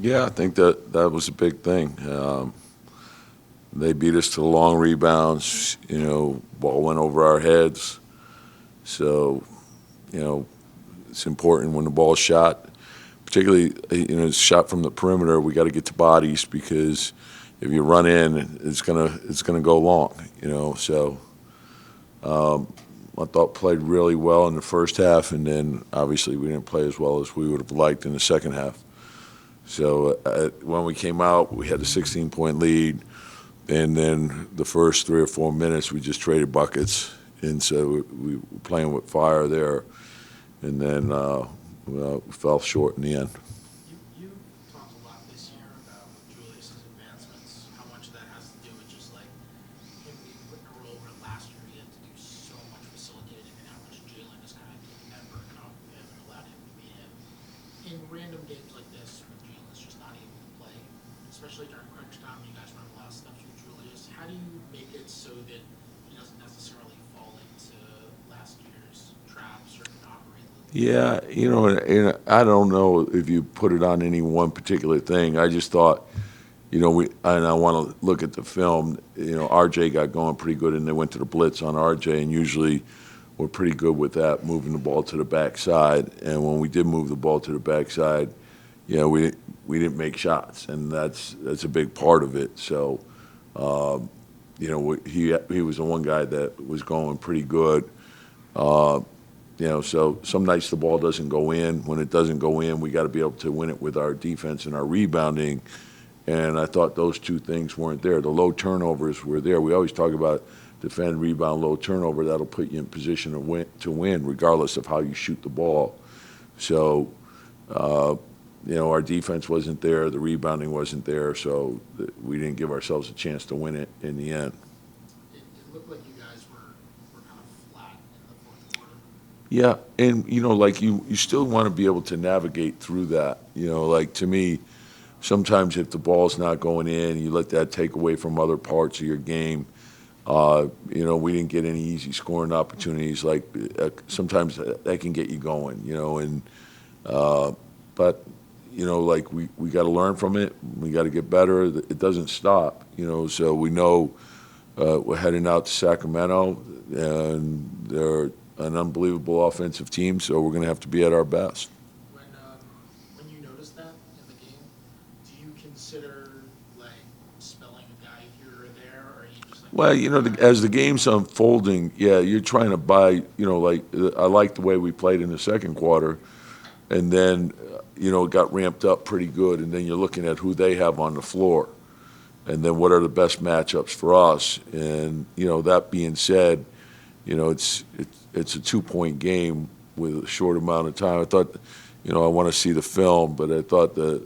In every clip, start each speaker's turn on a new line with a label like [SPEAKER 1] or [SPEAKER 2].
[SPEAKER 1] Yeah, I think that was a big thing. They beat us to the long rebounds. Ball went over our heads. So, you know, it's important when the ball's shot, particularly it's shot from the perimeter. We got to get to bodies because if you run in, it's gonna go long. So I thought played really well in the first half, and then obviously we didn't play as well as we would have liked in the second half. So when we came out, we had a 16-point lead, and then the first 3 or 4 minutes we just traded buckets, and so we were playing with fire there, and then well, we fell short in the end.
[SPEAKER 2] You talked a lot this year about Julius's advancements, how much of that has to do with just like him being put in a role where last year he had to do so much facilitating and how much Jalen has kind of taken that burden off of him and allowed him to be him. In random games like this, when Jalen's just not able to play, especially during crunch time, you guys run a lot of stuff with Julius. How do you make it so that he doesn't necessarily fall into last year's traps or can operate a little bit?
[SPEAKER 1] Yeah, and I don't know if you put it on any one particular thing. I just thought, and I want to look at the film. RJ got going pretty good, and they went to the blitz on RJ, and usually we're pretty good with that, moving the ball to the backside. And when we did move the ball to the backside, we didn't make shots, and that's a big part of it. So, he was the one guy that was going pretty good. Uh, so some nights the ball doesn't go in. When it doesn't go in, we got to be able to win it with our defense and our rebounding. And I thought those two things weren't there. The low turnovers were there. We always talk about defend, rebound, low turnover. That'll put you in position to win, regardless of how you shoot the ball. So, our defense wasn't there. The rebounding wasn't there. So we didn't give ourselves a chance to win it in the end.
[SPEAKER 2] It looked like you guys were kind of flat in the fourth quarter.
[SPEAKER 1] Yeah, and like you still want to be able to navigate through that. Like to me, sometimes if the ball's not going in, you let that take away from other parts of your game. We didn't get any easy scoring opportunities. Like sometimes that can get you going. And but like we got to learn from it. We got to get better. It doesn't stop. So we know we're heading out to Sacramento, and they're an unbelievable offensive team. So we're going to have to be at our best.
[SPEAKER 2] When you notice that in the game, do you consider like spelling a guy here or there, or are you just like?
[SPEAKER 1] Well, as the game's unfolding, yeah, you're trying to buy. Like I like the way we played in the second quarter, and then it got ramped up pretty good, and then you're looking at who they have on the floor, and then what are the best matchups for us. And that being said, it's a 2-point game with a short amount of time. I thought, I want to see the film, but I thought the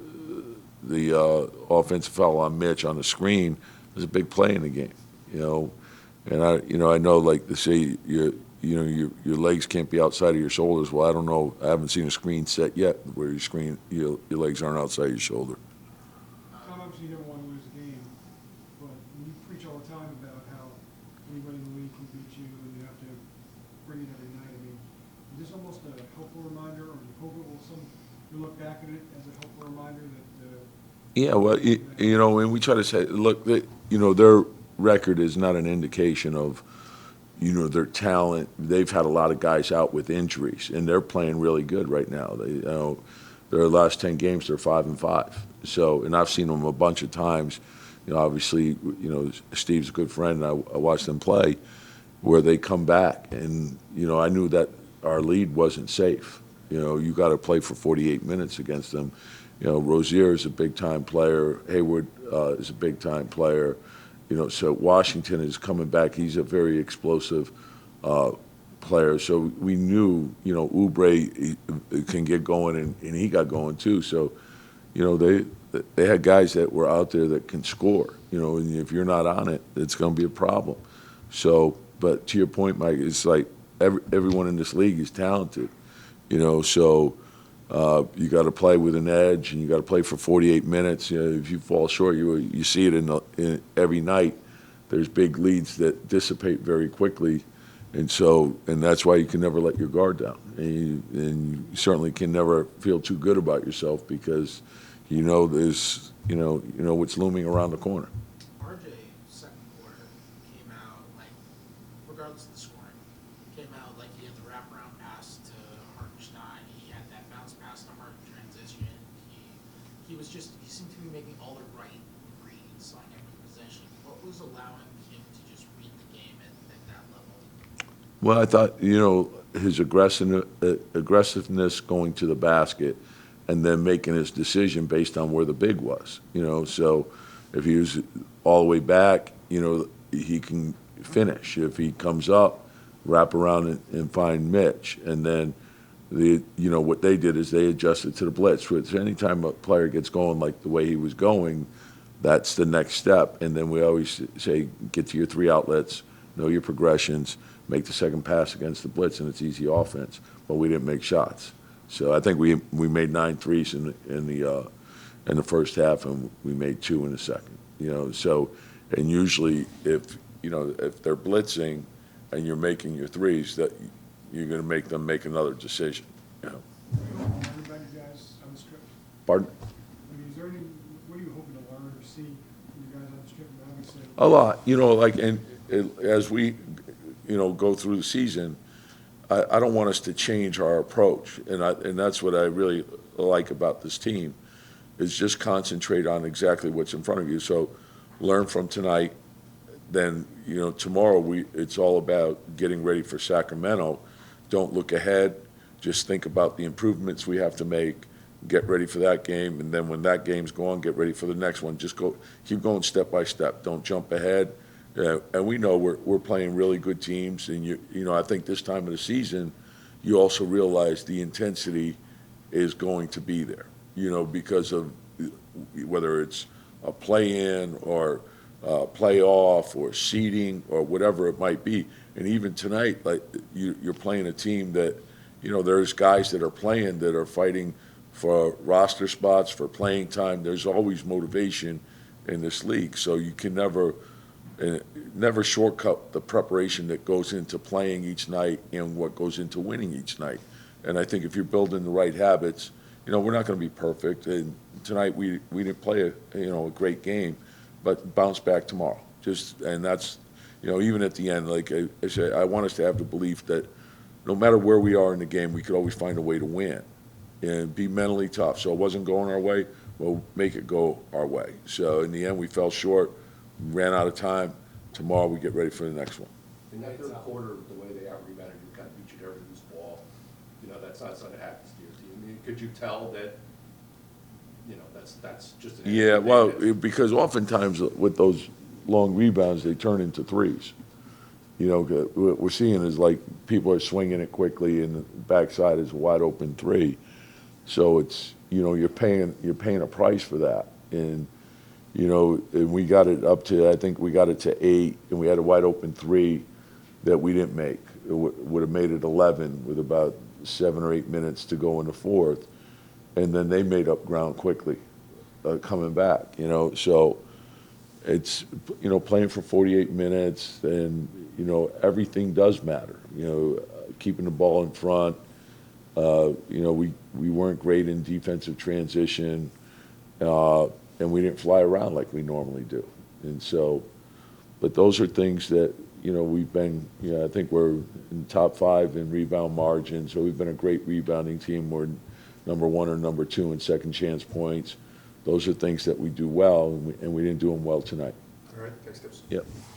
[SPEAKER 1] offensive foul on Mitch on the screen was a big play in the game. And I know like they say your legs can't be outside of your shoulders. Well, I don't know. I haven't seen a screen set yet where your legs aren't outside your shoulder.
[SPEAKER 3] Tom, obviously you never want to lose a game, but you preach all the time about how anybody in the league can beat you and you have to bring it every night. I mean, is this almost a helpful reminder, or do you hope it will you look back at it as a helpful reminder that
[SPEAKER 1] Yeah, well, and we try to say, look, their record is not an indication of, their talent. They've had a lot of guys out with injuries, and they're playing really good right now. Their last 10 games, they're 5-5. So, and I've seen them a bunch of times. Obviously, Steve's a good friend, and I watched them play, where they come back, and I knew that our lead wasn't safe. You got to play for 48 minutes against them. Rozier is a big-time player. Hayward is a big-time player. So Washington is coming back. He's a very explosive player. So we knew, Oubre can get going, and he got going too. So, they had guys that were out there that can score. And if you're not on it, it's going to be a problem. So, but to your point, Mike, it's like everyone in this league is talented. So. You got to play with an edge, and you got to play for 48 minutes. If you fall short, you see it in every night. There's big leads that dissipate very quickly, and that's why you can never let your guard down, and you certainly can never feel too good about yourself because there's what's looming around the corner.
[SPEAKER 2] RJ, second quarter, came out like, regardless of the scoring, came out like he had the wraparound pass to Hartenstein. He had that bounce pass to Hart in transition. He seemed to be making all the right reads on every possession. What was allowing him to just read the game at that level?
[SPEAKER 1] Well, I thought, his aggressiveness going to the basket and then making his decision based on where the big was, So if he was all the way back, he can finish. If he comes up, wrap around and find Mitch. And then, what they did is they adjusted to the blitz. Which anytime a player gets going like the way he was going, that's the next step. And then we always say, get to your three outlets, know your progressions, make the second pass against the blitz, and it's easy offense. But we didn't make shots. So I think we made 9 threes in the first half, and we made 2 in the second. So and usually if they're blitzing and you're making your threes, that you're going to make them make another decision.
[SPEAKER 3] What do you hope to learn about you guys on the strip?
[SPEAKER 1] Pardon?
[SPEAKER 3] I mean, is there what are you hoping to learn or see from you guys on the strip? Obviously,
[SPEAKER 1] A lot, as we, go through the season, I don't want us to change our approach, and that's what I really like about this team, is just concentrate on exactly what's in front of you. So learn from tonight, then, tomorrow it's all about getting ready for Sacramento. Don't look ahead, just think about the improvements we have to make, get ready for that game, and then when that game's gone, get ready for the next one. Just keep going step by step. Don't jump ahead. And we know we're playing really good teams, and I think this time of the season, you also realize the intensity is going to be there. Because of whether it's a play-in or playoff or seeding or whatever it might be. And even tonight, like you're playing a team that, there's guys that are playing that are fighting for roster spots, for playing time. There's always motivation in this league, so you can never shortcut the preparation that goes into playing each night and what goes into winning each night. And I think if you're building the right habits, we're not going to be perfect. And tonight we didn't play a great game, but bounce back tomorrow. And that's, even at the end, like I say, I want us to have the belief that no matter where we are in the game, we could always find a way to win and be mentally tough. So it wasn't going our way, we'll make it go our way. So in the end, we fell short, ran out of time. Tomorrow we get ready for the next one.
[SPEAKER 4] In that third quarter, the way they out-rebounded, you kind of beat you to every loose ball. That's not something that happens to your team. I mean, could you tell that, that's just an
[SPEAKER 1] Yeah, well, because oftentimes with those long rebounds, they turn into threes. What we're seeing is like people are swinging it quickly, and the backside is a wide open 3. So it's you're paying a price for that, and and we got it up to, I think we got it to 8, and we had a wide open 3 that we didn't make. It would have made it 11 with about 7 or 8 minutes to go in the fourth, and then they made up ground quickly, coming back. So it's playing for 48 minutes, and everything does matter. Keeping the ball in front. We weren't great in defensive transition, and we didn't fly around like we normally do. And so, but those are things that we've been. I think we're in top 5 in rebound margin. So we've been a great rebounding team. We're number 1 or number 2 in second chance points. Those are things that we do well, and we didn't do them well tonight.
[SPEAKER 4] All right, thanks, Tips.
[SPEAKER 1] Yep.